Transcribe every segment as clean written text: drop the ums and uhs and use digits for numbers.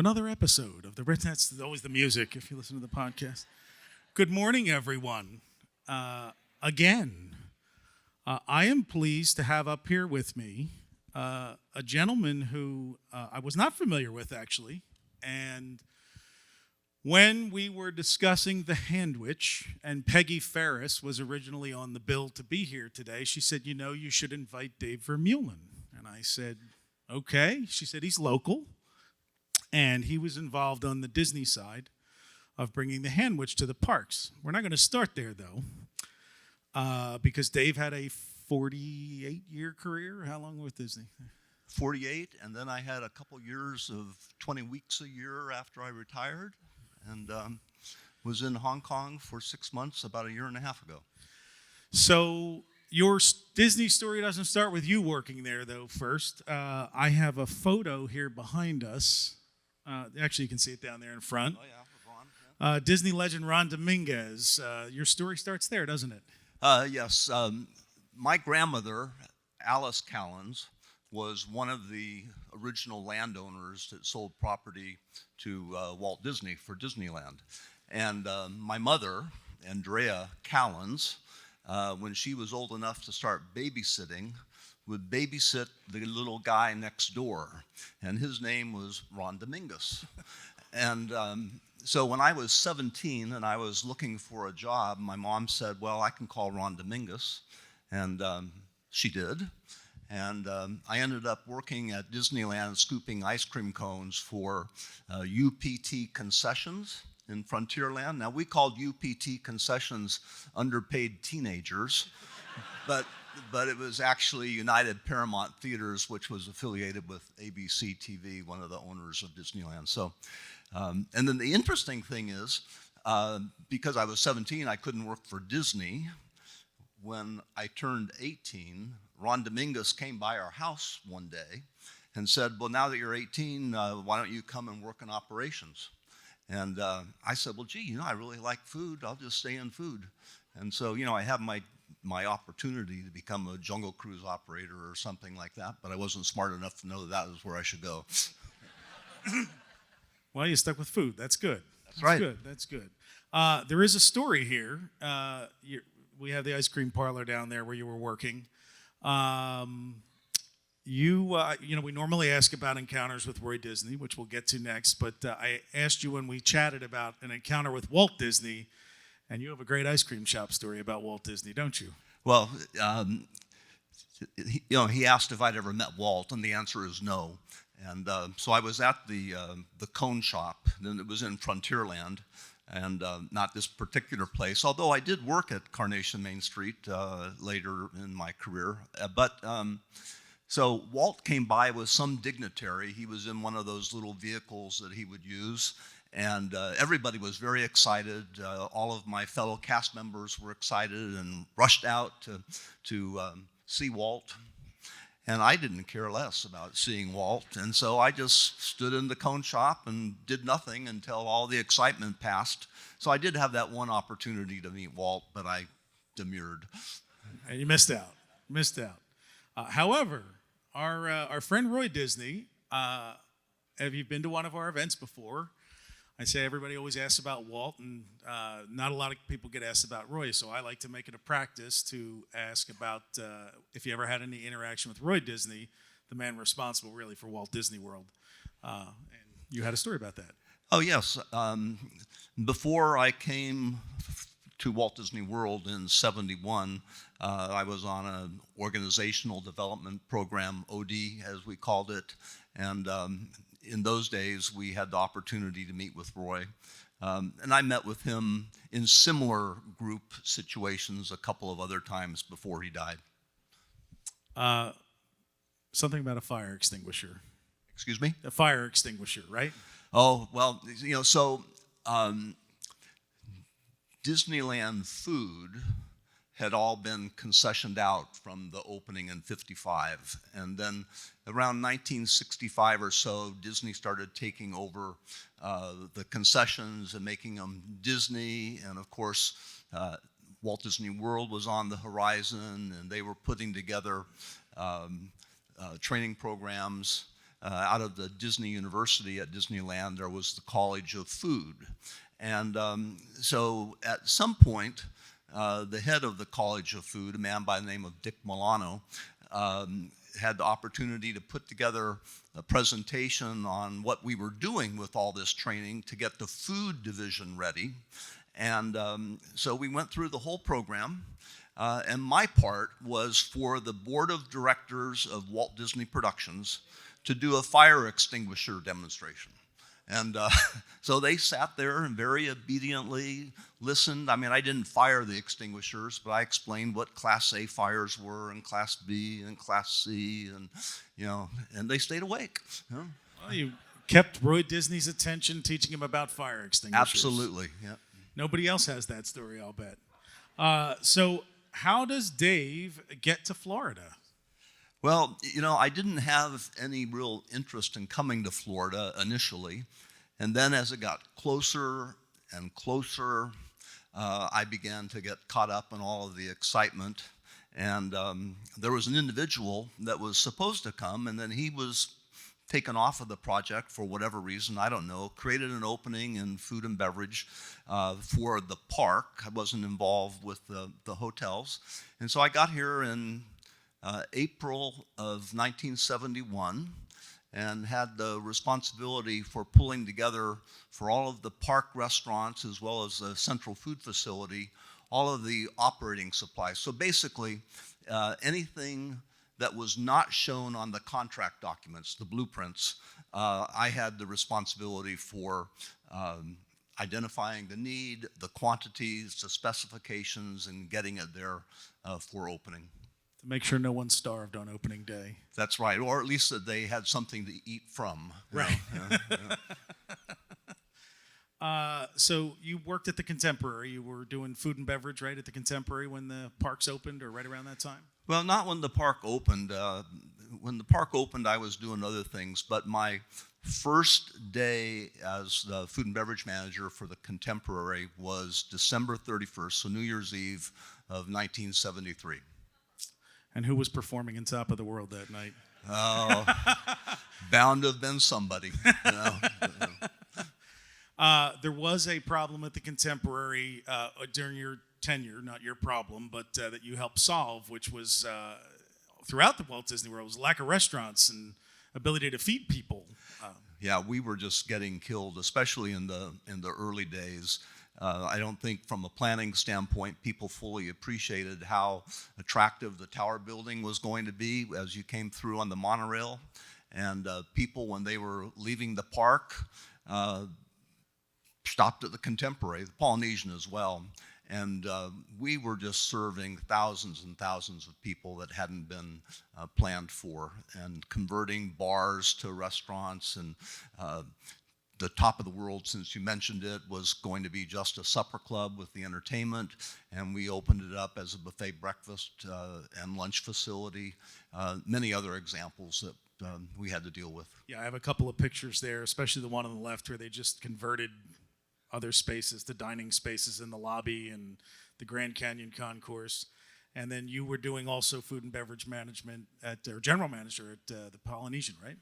another episode of the That's always the music if you listen to the podcast. Good morning, everyone. Again, I am pleased to have up here with me a gentleman who I was not familiar with, actually. And when we were discussing the Handwich, and Peggy Ferris was originally on the bill to be here today, she said, you should invite Dave Vermuelen. And I said, okay. She said, he's local. And he was involved on the Disney side of bringing the Handwich to the parks. We're not going to start there, though, because Dave had a 48-year career. How long with Disney? 48, and then I had a couple years of 20 weeks a year after I retired, and was in Hong Kong for 6 months about a year and a half ago. So your Disney story doesn't start with you working there, though, first. I have a photo here behind us. Actually, you can see it down there in front. Oh, yeah, Ron. Yeah. Disney legend Ron Dominguez. Your story starts there, doesn't it? Yes. My grandmother, Alice Callens, was one of the original landowners that sold property to Walt Disney for Disneyland. And my mother, Andrea Callens, when she was old enough to start babysitting, would babysit the little guy next door, and his name was Ron Dominguez. And so when I was 17 and I was looking for a job, my mom said, well, I can call Ron Dominguez, and she did. And I ended up working at Disneyland scooping ice cream cones for UPT concessions in Frontierland. Now, we called UPT concessions underpaid teenagers, but it was actually United Paramount Theaters, which was affiliated with ABC TV, one of the owners of Disneyland. So, and then the interesting thing is, because I was 17, I couldn't work for Disney. When I turned 18, Ron Dominguez came by our house one day and said, well, now that you're 18, why don't you come and work in operations? And I said, well, gee, I really like food. I'll just stay in food. And so, I have my opportunity to become a Jungle Cruise operator or something like that, but I wasn't smart enough to know that was where I should go. Well, you stuck with food. That's good. That's right. Good. That's good. There is a story here. We have the ice cream parlor down there where you were working. We normally ask about encounters with Roy Disney, which we'll get to next, but I asked you when we chatted about an encounter with Walt Disney, and you have a great ice cream shop story about Walt Disney, don't you? Well, he asked if I'd ever met Walt, and the answer is no. And so I was at the cone shop, and it was in Frontierland, and not this particular place, although I did work at Carnation Main Street later in my career. So Walt came by with some dignitary. He was in one of those little vehicles that he would use, and everybody was very excited. All of my fellow cast members were excited and rushed out to see Walt. And I didn't care less about seeing Walt, and so I just stood in the cone shop and did nothing until all the excitement passed. So I did have that one opportunity to meet Walt, but I demurred. And you missed out. However, our friend Roy Disney, have you been to one of our events before? I say everybody always asks about Walt, and not a lot of people get asked about Roy, so I like to make it a practice to ask about if you ever had any interaction with Roy Disney, the man responsible really for Walt Disney World. And you had a story about that. Oh, yes. Before I came to Walt Disney World in '71, I was on an organizational development program, OD as we called it, and in those days, we had the opportunity to meet with Roy. And I met with him in similar group situations a couple of other times before he died. Something about a fire extinguisher. Excuse me? A fire extinguisher, right? Oh, well, so Disneyland food had all been concessioned out from the opening in '55. And then around 1965 or so, Disney started taking over the concessions and making them Disney. And of course, Walt Disney World was on the horizon, and they were putting together training programs. out of the Disney University at Disneyland, there was the College of Food. And so at some point, the head of the College of Food, a man by the name of Dick Milano, had the opportunity to put together a presentation on what we were doing with all this training to get the food division ready. And so we went through the whole program. And my part was for the board of directors of Walt Disney Productions to do a fire extinguisher demonstration. And so they sat there and very obediently listened. I mean, I didn't fire the extinguishers, but I explained what Class A fires were and Class B and Class C, and and they stayed awake. Well, you kept Roy Disney's attention, teaching him about fire extinguishers. Absolutely, yeah. Nobody else has that story, I'll bet. So how does Dave get to Florida? Well, I didn't have any real interest in coming to Florida initially. And then as it got closer and closer, I began to get caught up in all of the excitement. And there was an individual that was supposed to come, and then he was taken off of the project for whatever reason, I don't know, created an opening in food and beverage for the park. I wasn't involved with the hotels. And so I got here in April of 1971 and had the responsibility for pulling together for all of the park restaurants as well as the central food facility, all of the operating supplies. So basically, anything that was not shown on the contract documents, the blueprints, I had the responsibility for identifying the need, the quantities, the specifications, and getting it there for opening. To make sure no one starved on opening day. That's right, or at least that they had something to eat from. Right. So you worked at the Contemporary. You were doing food and beverage right at the Contemporary when the parks opened, or right around that time? Well, not when the park opened. When the park opened, I was doing other things, but my first day as the food and beverage manager for the Contemporary was December 31st, so New Year's Eve of 1973. And who was performing in Top of the World that night? Oh, bound to have been somebody. There was a problem at the Contemporary during your tenure, not your problem, but that you helped solve, which was throughout the Walt Disney World, was lack of restaurants and ability to feed people. Yeah, we were just getting killed, especially in the early days. I don't think from a planning standpoint, people fully appreciated how attractive the tower building was going to be as you came through on the monorail. And people, when they were leaving the park, stopped at the Contemporary, the Polynesian as well. And we were just serving thousands and thousands of people that hadn't been planned for, and converting bars to restaurants. And the Top of the World, since you mentioned it, was going to be just a supper club with the entertainment, and we opened it up as a buffet breakfast and lunch facility. Many other examples that we had to deal with. Yeah, I have a couple of pictures there, especially the one on the left where they just converted other spaces to dining spaces in the lobby and the Grand Canyon Concourse. And then you were doing also food and beverage management or general manager at the Polynesian, right?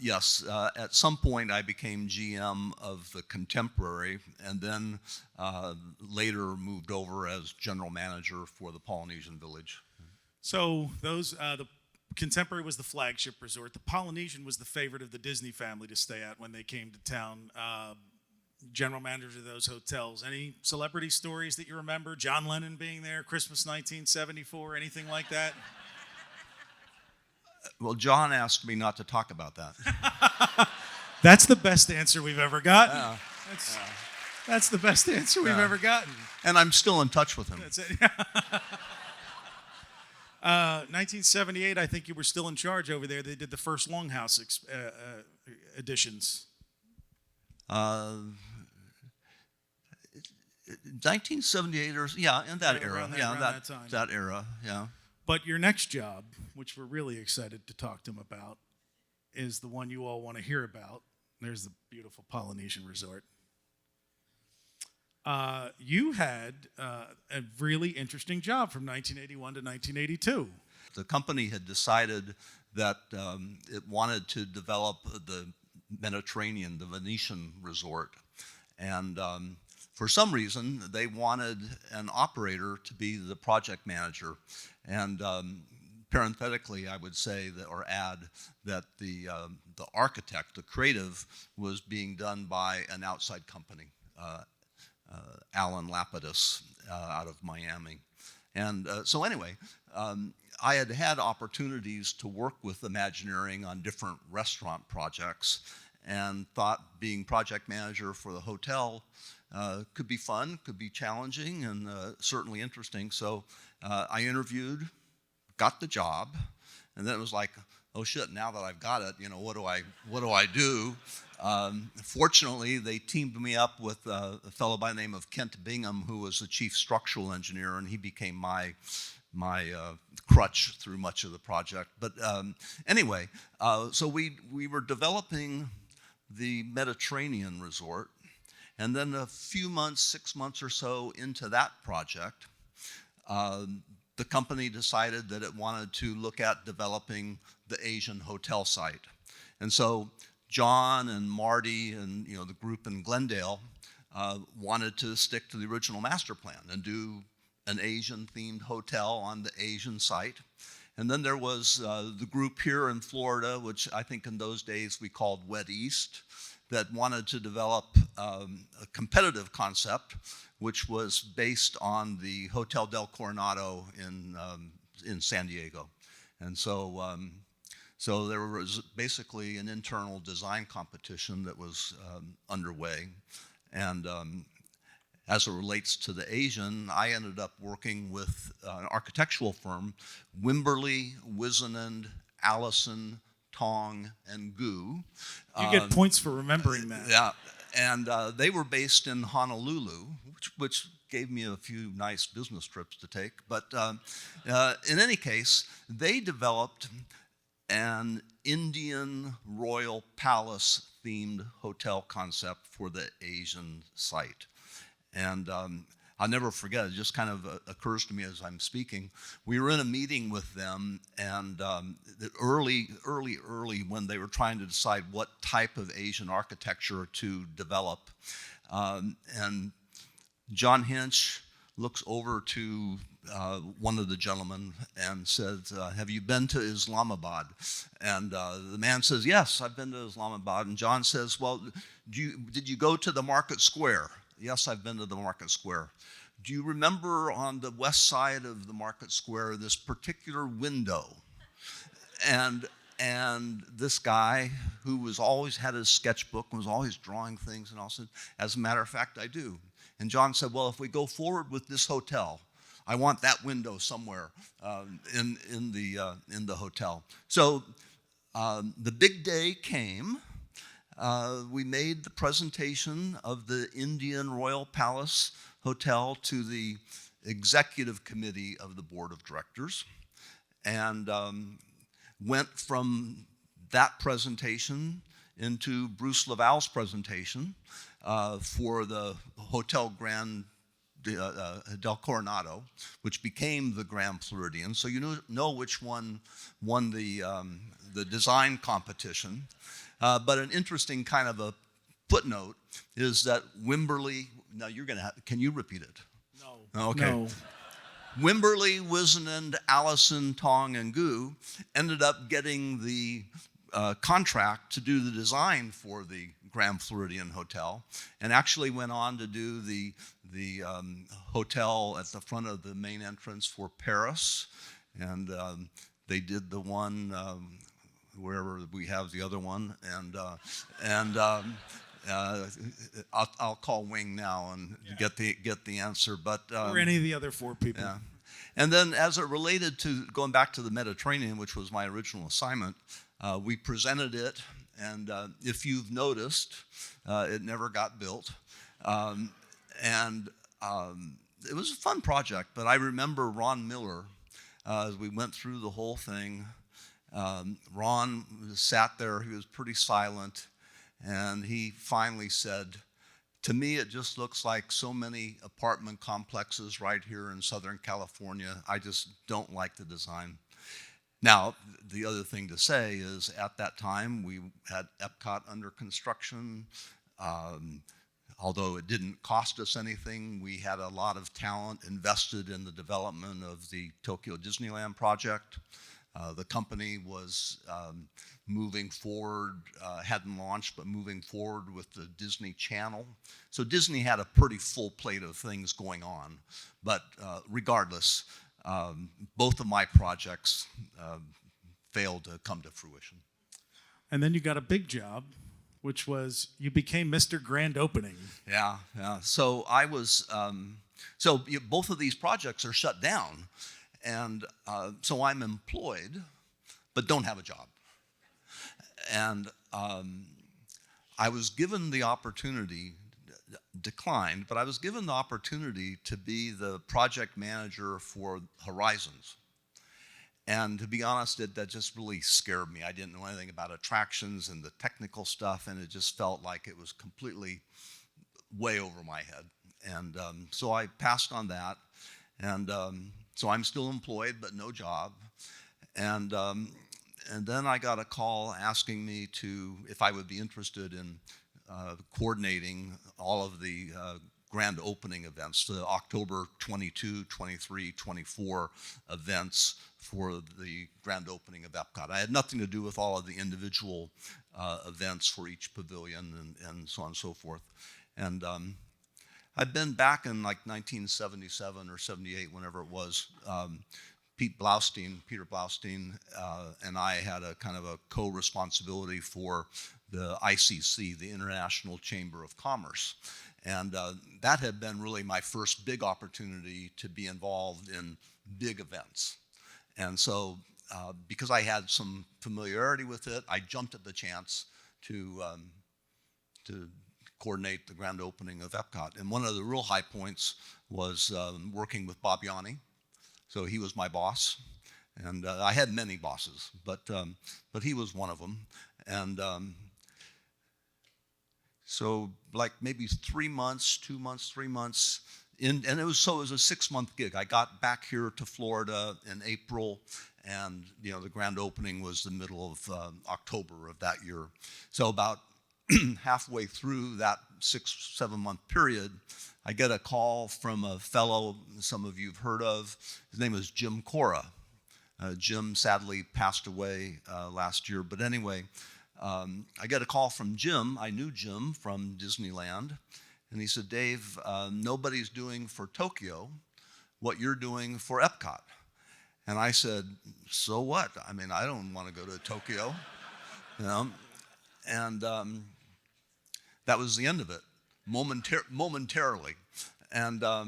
Yes, at some point I became GM of the Contemporary, and then later moved over as general manager for the Polynesian Village. So the Contemporary was the flagship resort. The Polynesian was the favorite of the Disney family to stay at when they came to town. General manager of those hotels. Any celebrity stories that you remember? John Lennon being there, Christmas 1974, anything like that? Well, John asked me not to talk about that. That's the best answer we've ever gotten. Yeah. That's the best answer we've ever gotten. And I'm still in touch with him. That's it. 1978, I think you were still in charge over there. They did the first Longhouse editions. 1978 or in that era. That era. Yeah. But your next job, which we're really excited to talk to him about, is the one you all want to hear about. There's the beautiful Polynesian Resort. You had a really interesting job from 1981 to 1982. The company had decided that it wanted to develop the Mediterranean, the Venetian resort. And for some reason, they wanted an operator to be the project manager. And parenthetically, I would say that, or add, that the architect, the creative, was being done by an outside company, Alan Lapidus, out of Miami. And so anyway, I had had opportunities to work with Imagineering on different restaurant projects, and thought being project manager for the hotel could be fun, could be challenging, and certainly interesting. So I interviewed, got the job, and then it was like, oh shit, now that I've got it, what do I do? Fortunately, they teamed me up with a fellow by the name of Kent Bingham, who was the chief structural engineer, and he became my crutch through much of the project. But anyway, so we were developing the Mediterranean resort, and then a few months, 6 months or so into that project, the company decided that it wanted to look at developing the Asian hotel site. And so John and Marty and the group in Glendale wanted to stick to the original master plan and do an Asian-themed hotel on the Asian site. And then there was the group here in Florida, which I think in those days we called Wet East, that wanted to develop a competitive concept, which was based on the Hotel del Coronado in San Diego. And so, so there was basically an internal design competition that was underway. And as it relates to the Asian, I ended up working with an architectural firm, Wimberly, Wisenand, Allison, Tong, and Gu. You get points for remembering that. Yeah, and they were based in Honolulu, which gave me a few nice business trips to take. But in any case, they developed an Indian royal palace themed hotel concept for the Asian site. And I'll never forget, it just kind of occurs to me as I'm speaking. We were in a meeting with them, and early when they were trying to decide what type of Asian architecture to develop. And John Hinch looks over to one of the gentlemen and says, have you been to Islamabad? And the man says, yes, I've been to Islamabad. And John says, well, did you go to the market square? Yes, I've been to the market square. Do you remember on the west side of the market square this particular window? And this guy, who was always had his sketchbook and was always drawing things, and all said, as a matter of fact, I do. And John said, well, if we go forward with this hotel, I want that window somewhere in the hotel. So the big day came. We made the presentation of the Indian Royal Palace Hotel to the executive committee of the board of directors, and went from that presentation into Bruce Laval's presentation for the Hotel Grand del Coronado, which became the Grand Floridian. So you know which one won the design competition. But an interesting kind of a footnote is that Wimberly, now you're going to have, can you repeat it? No. Okay. No. Wimberly, Wisenand, Allison, Tong, and Gu ended up getting the contract to do the design for the Grand Floridian Hotel, and actually went on to do the hotel at the front of the main entrance for Paris, and they did the one wherever we have the other one, and I'll call Wing now and get the answer. But or any of the other four people. Yeah. And then as it related to going back to the Mediterranean, which was my original assignment, we presented it, and if you've noticed, it never got built. And it was a fun project, but I remember Ron Miller, as we went through the whole thing. Ron sat there, he was pretty silent, and he finally said, to me, it just looks like so many apartment complexes right here in Southern California. I just don't like the design. Now, the other thing to say is at that time we had EPCOT under construction. Although it didn't cost us anything, we had a lot of talent invested in the development of the Tokyo Disneyland project. The company was moving forward, hadn't launched, but moving forward with the Disney Channel. So Disney had a pretty full plate of things going on. But regardless, both of my projects failed to come to fruition. And then you got a big job, which was you became Mr. Grand Opening. Yeah. So I was, both of these projects are shut down. And so I'm employed, but don't have a job. And I was given the opportunity, declined, but I was given the opportunity to be the project manager for Horizons. And to be honest, that just really scared me. I didn't know anything about attractions and the technical stuff, and it just felt like it was completely way over my head. And so I passed on that. And so I'm still employed, but no job. And then I got a call asking me if I would be interested in coordinating all of the grand opening events, the October 22, 23, 24 events for the grand opening of EPCOT. I had nothing to do with all of the individual events for each pavilion and so on and so forth. And I'd been back in like 1977 or 78, whenever it was. Peter Blaustein, and I had a kind of a co-responsibility for the ICC, the International Chamber of Commerce. And that had been really my first big opportunity to be involved in big events. And so because I had some familiarity with it, I jumped at the chance to coordinate the grand opening of EPCOT. And one of the real high points was working with Bob Yanni. So he was my boss. And I had many bosses, but he was one of them. And so like maybe 3 months, 2 months, 3 months, and it was a 6-month gig. I got back here to Florida in April, and the grand opening was the middle of October of that year. So about halfway through that 6-7 month period, I get a call from a fellow some of you have heard of. His name is Jim Cora. Jim sadly passed away last year, but anyway, I get a call from Jim. I knew Jim from Disneyland, and he said, Dave, nobody's doing for Tokyo what you're doing for EPCOT. And I said, so what? I mean, I don't want to go to Tokyo, and that was the end of it, momentarily. And I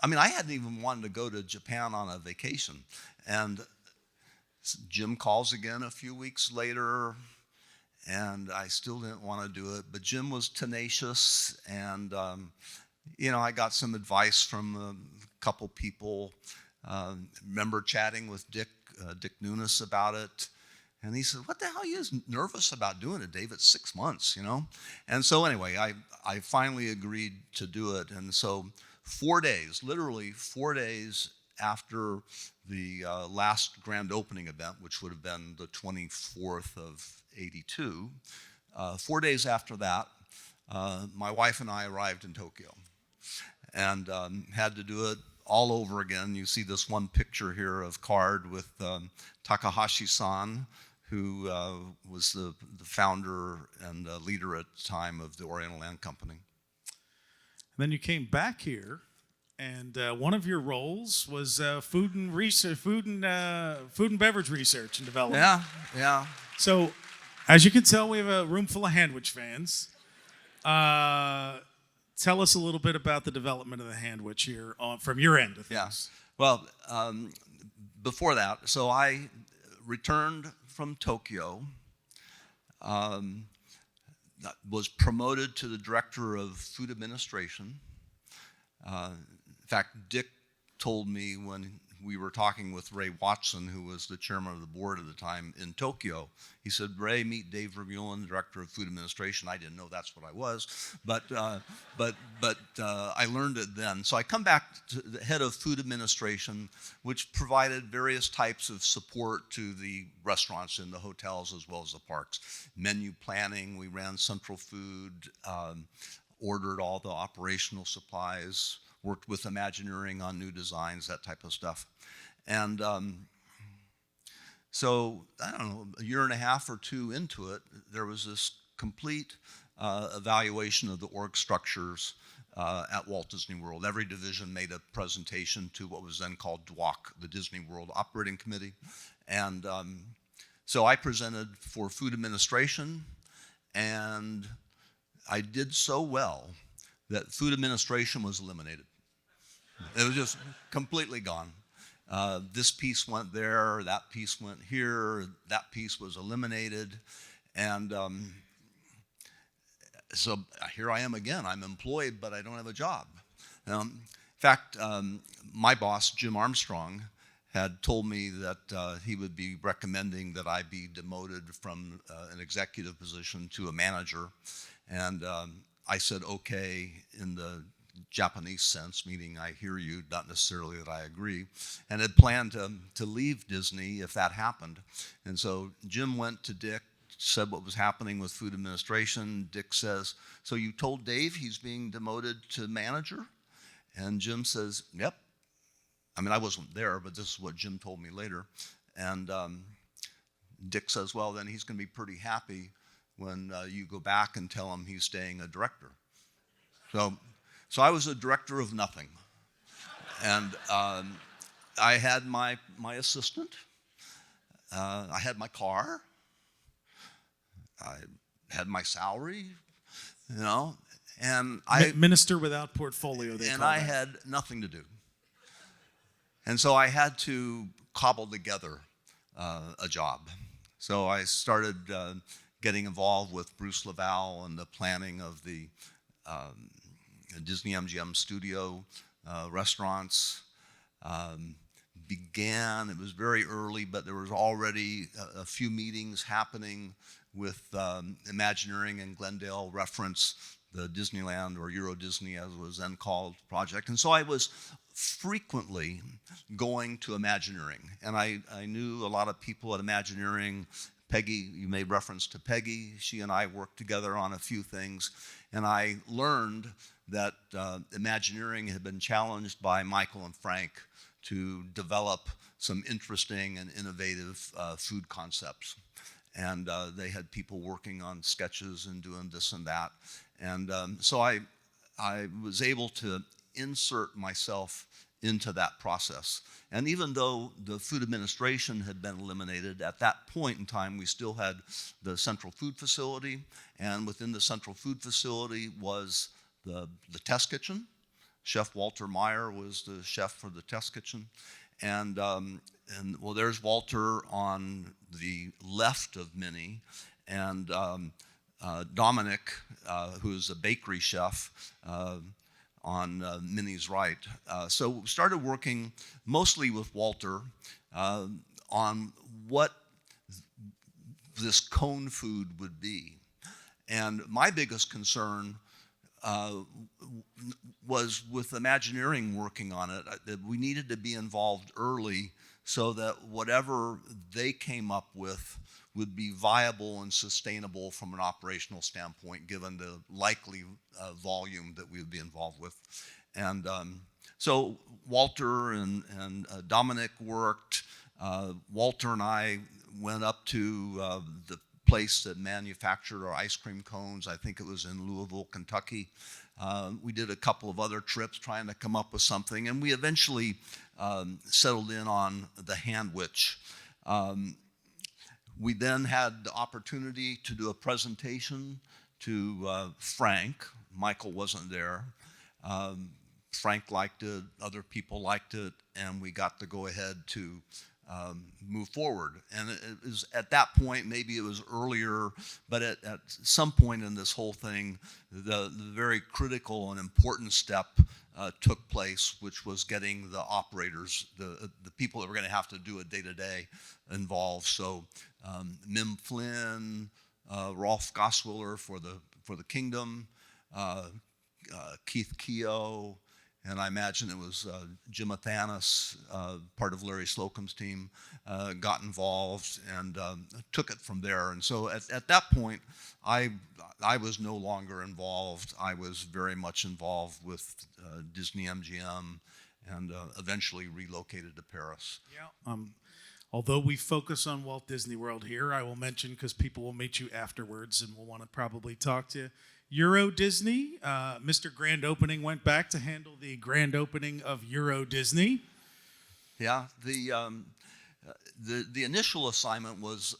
mean, I hadn't even wanted to go to Japan on a vacation. And Jim calls again a few weeks later, and I still didn't want to do it. But Jim was tenacious, and I got some advice from a couple people. Remember chatting with Dick Nunes about it. And he said, what the hell are you nervous about doing it, Dave? It's 6 months, And so anyway, I finally agreed to do it. And so 4 days, literally 4 days after the last grand opening event, which would have been the 24th of 82, 4 days after that, my wife and I arrived in Tokyo and had to do it all over again. You see this one picture here of card with Takahashi-san, who was the founder and leader at the time of the Oriental Land Company. And then you came back here, and one of your roles was food and beverage research and development. Yeah. So, as you can tell, we have a room full of Handwich fans. Tell us a little bit about the development of the Handwich here from your end of things. Yeah. Well, before that, so I returned from Tokyo, was promoted to the director of food administration. In fact, Dick told me when we were talking with Ray Watson, who was the chairman of the board at the time in Tokyo. He said, Ray, meet Dave Vermuelen, director of food administration. I didn't know that's what I was, but I learned it then. So I come back to the head of food administration, which provided various types of support to the restaurants in the hotels as well as the parks. Menu planning, we ran central food, ordered all the operational supplies, worked with Imagineering on new designs, that type of stuff. And so, I don't know, a year and a half or two into it, there was this complete evaluation of the org structures at Walt Disney World. Every division made a presentation to what was then called DWOC, the Disney World Operating Committee. And so I presented for food administration, and I did so well that food administration was eliminated. It was just completely gone. This piece went there, that piece went here, that piece was eliminated. And so here I am again. I'm employed, but I don't have a job. In fact, my boss, Jim Armstrong, had told me that he would be recommending that I be demoted from an executive position to a manager. And I said, okay, in the Japanese sense, meaning I hear you, not necessarily that I agree, and had planned to leave Disney if that happened. And so Jim went to Dick, said what was happening with food administration. Dick says, so you told Dave he's being demoted to manager? And Jim says, yep. I mean, I wasn't there, but this is what Jim told me later. And Dick says, well, then he's going to be pretty happy when you go back and tell him he's staying a director. So I was a director of nothing. And I had my assistant. I had my car. I had my salary, you know, and Minister without portfolio, they and call I that. had nothing to do. And so I had to cobble together a job. So I started getting involved with Bruce Laval and the planning of the Disney MGM studio restaurants. It was very early, but there was already a few meetings happening with Imagineering and Glendale reference the Disneyland or Euro Disney as it was then called project. And so I was frequently going to Imagineering. And I knew a lot of people at Imagineering. Peggy, you made reference to Peggy. She and I worked together on a few things. And I learned that Imagineering had been challenged by Michael and Frank to develop some interesting and innovative food concepts. And they had people working on sketches and doing this and that. And so I was able to insert myself into that process. And even though the food administration had been eliminated, at that point in time, we still had the central food facility. And within the central food facility was the test kitchen. Chef Walter Meyer was the chef for the test kitchen. And well, there's Walter on the left of Minnie, and Dominic, who's a bakery chef, on Minnie's right. So we started working mostly with Walter on what this cone food would be. And my biggest concern was with Imagineering working on it, that we needed to be involved early so that whatever they came up with would be viable and sustainable from an operational standpoint, given the likely volume that we would be involved with. And so Walter and Dominic worked. Walter and I went up to the place that manufactured our ice cream cones. I think it was in Louisville, Kentucky. We did a couple of other trips trying to come up with something, and we eventually settled in on the Handwich. We then had the opportunity to do a presentation to Frank. Michael wasn't there. Frank liked it, other people liked it, and we got to go ahead to move forward. And it was at that point, maybe it was earlier, but at some point in this whole thing, the very critical and important step took place, which was getting the operators, the people that were going to have to do it day-to-day involved. So Mim Flynn, Rolf Goswiller for the Kingdom, Keith Keogh, and I imagine it was Jim Athanas, part of Larry Slocum's team, got involved and took it from there. And so at that point, I was no longer involved. I was very much involved with Disney MGM and eventually relocated to Paris. Yeah. Although we focus on Walt Disney World here, I will mention, because people will meet you afterwards and will want to probably talk to you, Euro Disney. Mr. Grand Opening went back to handle the grand opening of Euro Disney. Yeah, the initial assignment was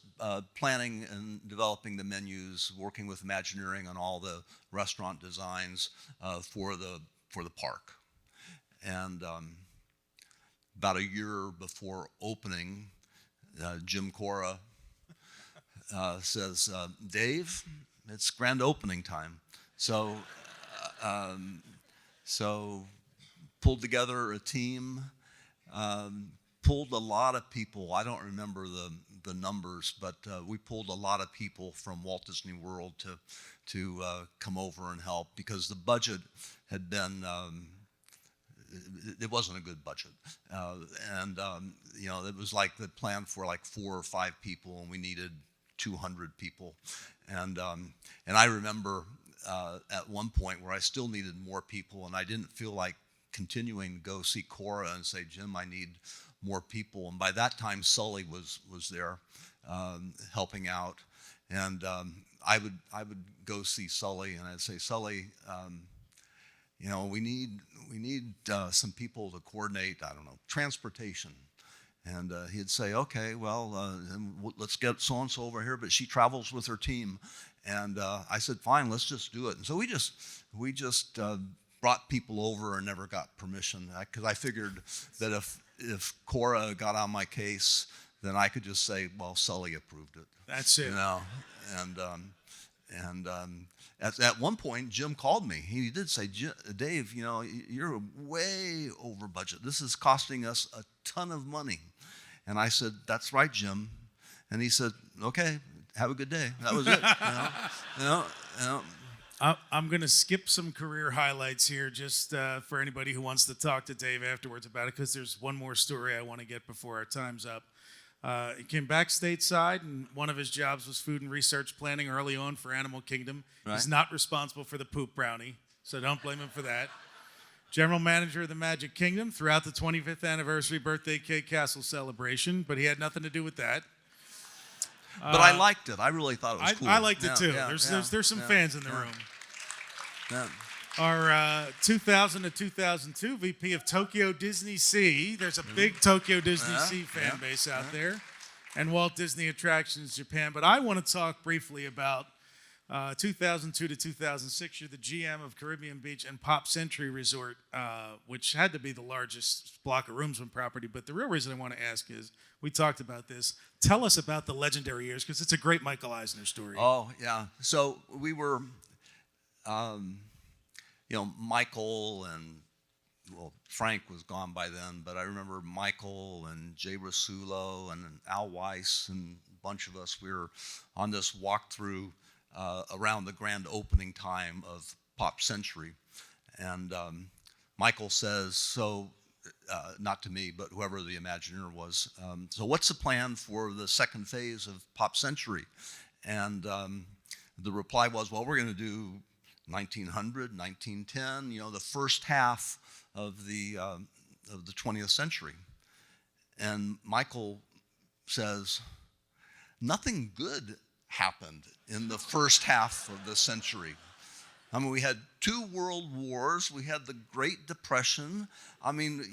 planning and developing the menus, working with Imagineering on all the restaurant designs for the park. And about a year before opening, Jim Cora says, Dave, it's grand opening time. So pulled together a team, pulled a lot of people. I don't remember the numbers, but we pulled a lot of people from Walt Disney World to come over and help, because the budget had been, it wasn't a good budget. It was like the plan for like 4 or 5 people, and we needed 200 people. And I remember at one point where I still needed more people, and I didn't feel like continuing to go see Cora and say, Jim, I need more people. And by that time, Sully was there helping out. And I would go see Sully, and I'd say, Sully, we need some people to coordinate, I don't know, transportation. And he'd say, okay, well, let's get so-and-so over here, but she travels with her team. And I said, fine, let's just do it. And so we just brought people over and never got permission, because I figured that if Cora got on my case, then I could just say, well, Sully approved it. That's it. At one point, Jim called me. He did say, Dave, you're way over budget. This is costing us a ton of money. And I said, that's right, Jim. And he said, okay, have a good day. That was it. I'm going to skip some career highlights here just for anybody who wants to talk to Dave afterwards about it, because there's one more story I want to get before our time's up. He came back stateside, and one of his jobs was food and research planning early on for Animal Kingdom. Right. He's not responsible for the poop brownie, so don't blame him for that. General manager of the Magic Kingdom throughout the 25th anniversary birthday cake castle celebration, but he had nothing to do with that. But I liked it. I really thought it was cool. I liked it too. There's some fans in the room. Yeah. Our 2000 to 2002 VP of Tokyo DisneySea. There's a big Tokyo DisneySea fan base out there, and Walt Disney Attractions Japan. But I want to talk briefly about 2002 to 2006. You're the GM of Caribbean Beach and Pop Century Resort, which had to be the largest block of rooms on property. But the real reason I want to ask is, we talked about this. Tell us about the legendary years, because it's a great Michael Eisner story. Oh, yeah. So we were, Michael and, well, Frank was gone by then, but I remember Michael and Jay Rasulo and Al Weiss and a bunch of us. We were on this walkthrough around the grand opening time of Pop Century. And Michael says, not to me, but whoever the Imagineer was, so what's the plan for the second phase of Pop Century? And the reply was, well, we're going to do 1900, 1910, the first half of the 20th century. And Michael says, nothing good happened in the first half of the century. I mean, we had 2 world wars. We had the Great Depression. I mean,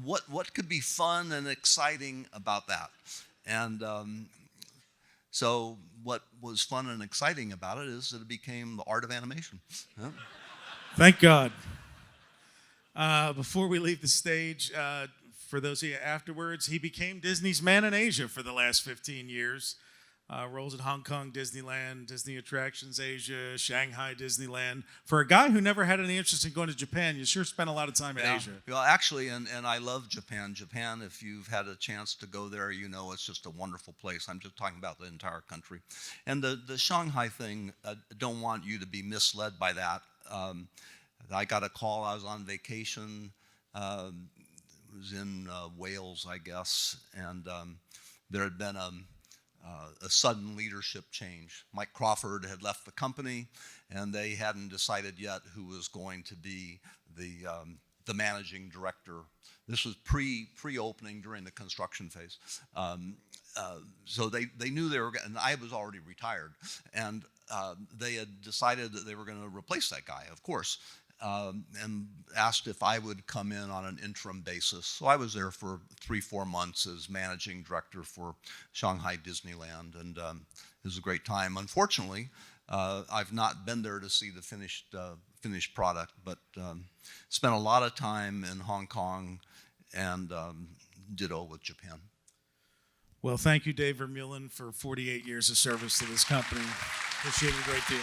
what could be fun and exciting about that? And so what was fun and exciting about it is that it became the art of animation. Yeah. Thank God. Before we leave the stage, for those of you afterwards, he became Disney's man in Asia for the last 15 years. Roles at Hong Kong Disneyland, Disney Attractions Asia, Shanghai Disneyland. For a guy who never had any interest in going to Japan, you sure spent a lot of time in Asia. Well, actually, and I love Japan. Japan, if you've had a chance to go there, you know it's just a wonderful place. I'm just talking about the entire country. And the Shanghai thing, don't want you to be misled by that. I got a call. I was on vacation. It was in Wales, I guess, and there had been a sudden leadership change. Mike Crawford had left the company, and they hadn't decided yet who was going to be the managing director. This was pre-opening during the construction phase. So they knew they were, and I was already retired, and they had decided that they were going to replace that guy, of course. And asked if I would come in on an interim basis. So I was there for 3-4 months as managing director for Shanghai Disneyland, and it was a great time. Unfortunately, I've not been there to see the finished product, but spent a lot of time in Hong Kong and ditto with Japan. Well, thank you, Dave Vermeulen, for 48 years of service to this company. Appreciate it a great deal.